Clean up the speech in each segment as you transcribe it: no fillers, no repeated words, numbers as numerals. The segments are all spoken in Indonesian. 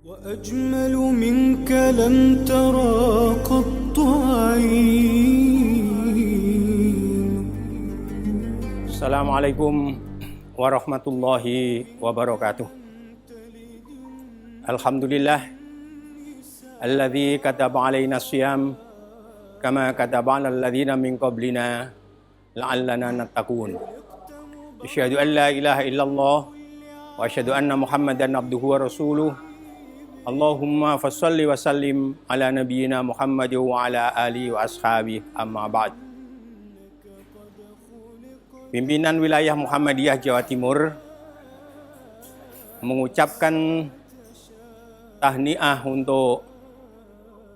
وأجمل منك لم ترى قط عين. Assalamualaikum warahmatullahi wabarakatuh. Alhamdulillah alladzi kataba alaina siyam kama kataba alal ladzina min qablina la'allana nattaqun. Asyhadu an la ilaha illallah wa asyhadu anna Muhammadan abduhu wa rasuluh. Allahumma fassalli wa sallim ala nabiyyina Muhammad wa ala alihi wa ashabihi amma ba'd. Pimpinan wilayah Muhammadiyah Jawa Timur mengucapkan tahniah untuk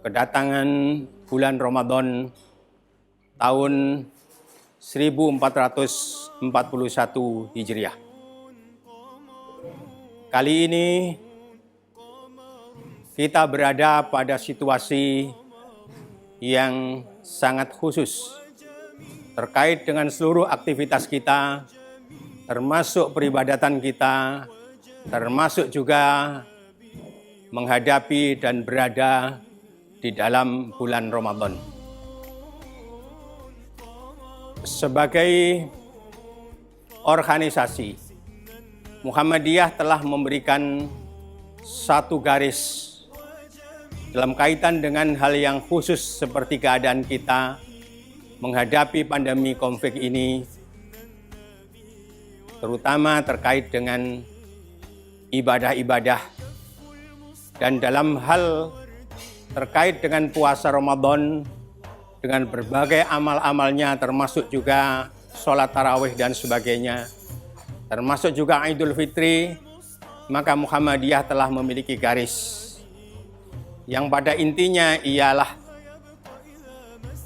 kedatangan bulan Ramadan tahun 1441 Hijriah. Kali ini kita berada pada situasi yang sangat khusus terkait dengan seluruh aktivitas kita, termasuk peribadatan kita, termasuk juga menghadapi dan berada di dalam bulan Ramadan. Sebagai organisasi, Muhammadiyah telah memberikan satu garis dalam kaitan dengan hal yang khusus seperti keadaan kita menghadapi pandemi COVID ini, terutama terkait dengan ibadah-ibadah dan dalam hal terkait dengan puasa Ramadan dengan berbagai amal-amalnya, termasuk juga sholat tarawih dan sebagainya, termasuk juga Idul Fitri, maka Muhammadiyah telah memiliki garis yang pada intinya ialah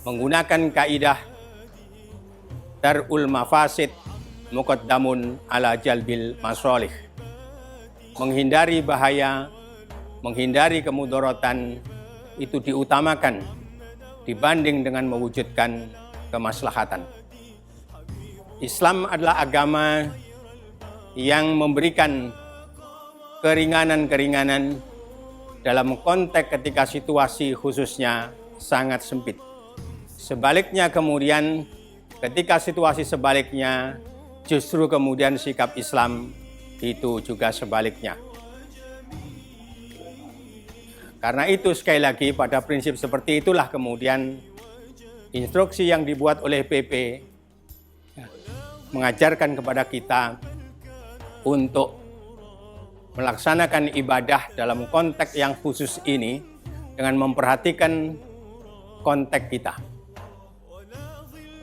menggunakan kaidah darul mafasid muqaddamun ala jalbil masolih, menghindari bahaya, menghindari kemudaratan itu diutamakan dibanding dengan mewujudkan kemaslahatan. Islam adalah agama yang memberikan keringanan-keringanan dalam konteks ketika situasi khususnya sangat sempit. Sebaliknya kemudian ketika situasi sebaliknya justru kemudian sikap Islam itu juga sebaliknya. Karena itu sekali lagi pada prinsip seperti itulah kemudian instruksi yang dibuat oleh PP mengajarkan kepada kita untuk melaksanakan ibadah dalam konteks yang khusus ini dengan memperhatikan konteks kita.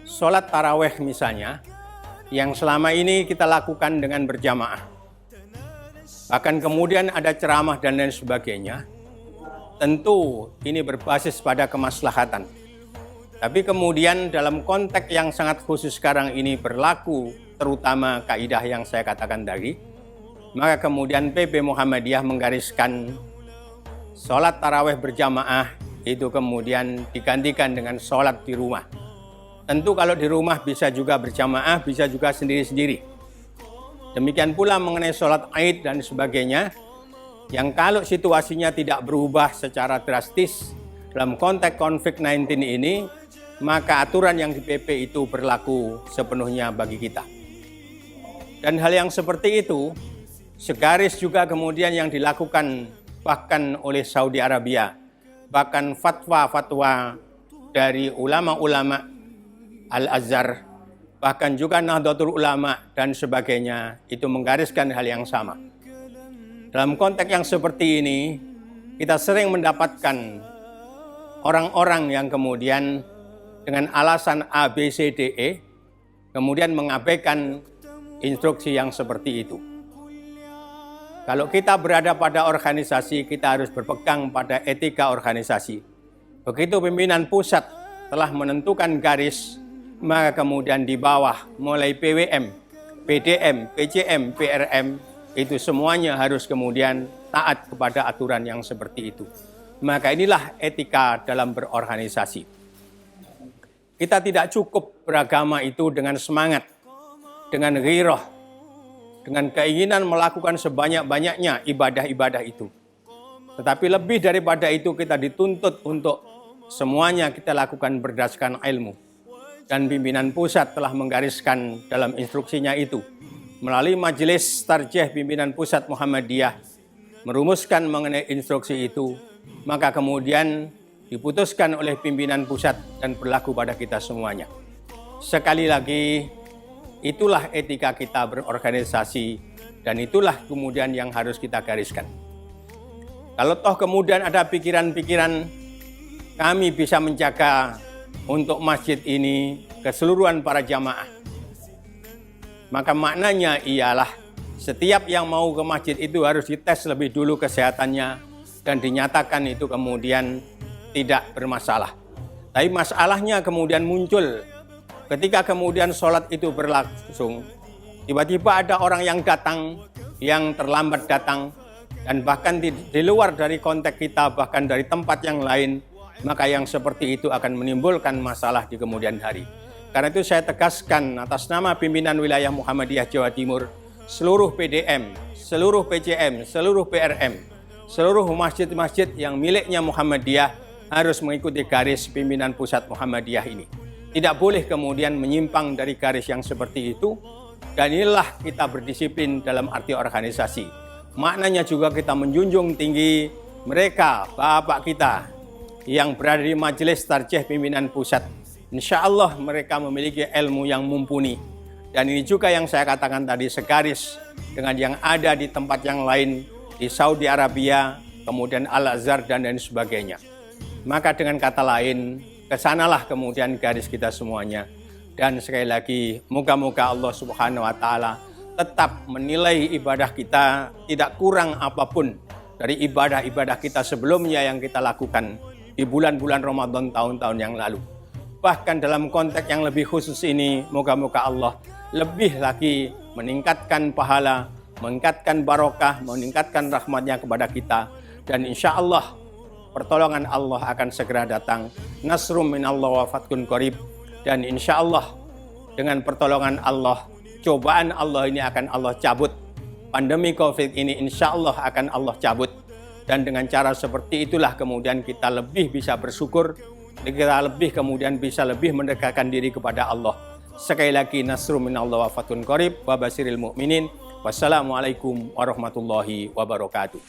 Sholat tarawih misalnya, yang selama ini kita lakukan dengan berjamaah. Bahkan kemudian ada ceramah dan lain sebagainya. Tentu ini berbasis pada kemaslahatan. Tapi kemudian dalam konteks yang sangat khusus sekarang ini berlaku terutama kaidah yang saya katakan tadi, maka kemudian PP Muhammadiyah menggariskan sholat tarawih berjamaah itu kemudian digantikan dengan sholat di rumah. Tentu kalau di rumah bisa juga berjamaah, bisa juga sendiri-sendiri. Demikian pula mengenai sholat Aid dan sebagainya, yang kalau situasinya tidak berubah secara drastis dalam konteks COVID-19 ini, maka aturan yang di PP itu berlaku sepenuhnya bagi kita. Dan hal yang seperti itu segaris juga kemudian yang dilakukan bahkan oleh Saudi Arabia, bahkan fatwa-fatwa dari ulama-ulama Al-Azhar, bahkan juga Nahdlatul Ulama dan sebagainya, itu menggariskan hal yang sama. Dalam konteks yang seperti ini, kita sering mendapatkan orang-orang yang kemudian dengan alasan A, B, C, D, E, kemudian mengabaikan instruksi yang seperti itu. Kalau kita berada pada organisasi, kita harus berpegang pada etika organisasi. Begitu pimpinan pusat telah menentukan garis, maka kemudian di bawah mulai PWM, PDM, PCM, PRM, itu semuanya harus kemudian taat kepada aturan yang seperti itu. Maka inilah etika dalam berorganisasi. Kita tidak cukup beragama itu dengan semangat, dengan ghirah, dengan keinginan melakukan sebanyak-banyaknya ibadah-ibadah itu. Tetapi lebih daripada itu kita dituntut untuk semuanya kita lakukan berdasarkan ilmu. Dan pimpinan pusat telah menggariskan dalam instruksinya itu. Melalui Majelis Tarjih Pimpinan Pusat Muhammadiyah merumuskan mengenai instruksi itu, maka kemudian diputuskan oleh pimpinan pusat dan berlaku pada kita semuanya. Sekali lagi, itulah etika kita berorganisasi dan itulah kemudian yang harus kita gariskan. Kalau toh kemudian ada pikiran-pikiran kami bisa menjaga untuk masjid ini keseluruhan para jamaah, maka maknanya ialah setiap yang mau ke masjid itu harus dites lebih dulu kesehatannya dan dinyatakan itu kemudian tidak bermasalah. Tapi masalahnya kemudian muncul ketika kemudian sholat itu berlangsung. Tiba-tiba ada orang yang datang, yang terlambat datang, dan bahkan di luar dari konteks kita, bahkan dari tempat yang lain, maka yang seperti itu akan menimbulkan masalah di kemudian hari. Karena itu saya tegaskan atas nama pimpinan wilayah Muhammadiyah Jawa Timur, seluruh PDM, seluruh PCM, seluruh PRM, seluruh masjid-masjid yang miliknya Muhammadiyah harus mengikuti garis pimpinan pusat Muhammadiyah ini. Tidak boleh kemudian menyimpang dari garis yang seperti itu. Dan inilah kita berdisiplin dalam arti organisasi. Maknanya juga kita menjunjung tinggi mereka, bapak kita yang berada di Majelis Tarjih Pimpinan Pusat. Insya Allah mereka memiliki ilmu yang mumpuni. Dan ini juga yang saya katakan tadi segaris dengan yang ada di tempat yang lain, di Saudi Arabia, kemudian Al-Azhar dan lain sebagainya. Maka dengan kata lain, kesanalah kemudian garis kita semuanya. Dan sekali lagi, moga-moga Allah Subhanahu wa Ta'ala tetap menilai ibadah kita tidak kurang apapun dari ibadah-ibadah kita sebelumnya yang kita lakukan di bulan-bulan Ramadan tahun-tahun yang lalu. Bahkan dalam konteks yang lebih khusus ini, moga-moga Allah lebih lagi meningkatkan pahala, meningkatkan barokah, meningkatkan rahmatnya kepada kita. Dan insya Allah pertolongan Allah akan segera datang. Nasrum minallah wa fathun qarib. Dan insya Allah dengan pertolongan Allah, cobaan Allah ini akan Allah cabut. Pandemi COVID ini insya Allah akan Allah cabut. Dan dengan cara seperti itulah kemudian kita lebih bisa bersyukur. Kita lebih kemudian bisa lebih mendekatkan diri kepada Allah. Sekali lagi, nasrum minallah wa fathun qarib wa basiril mu'minin. Wassalamualaikum warahmatullahi wabarakatuh.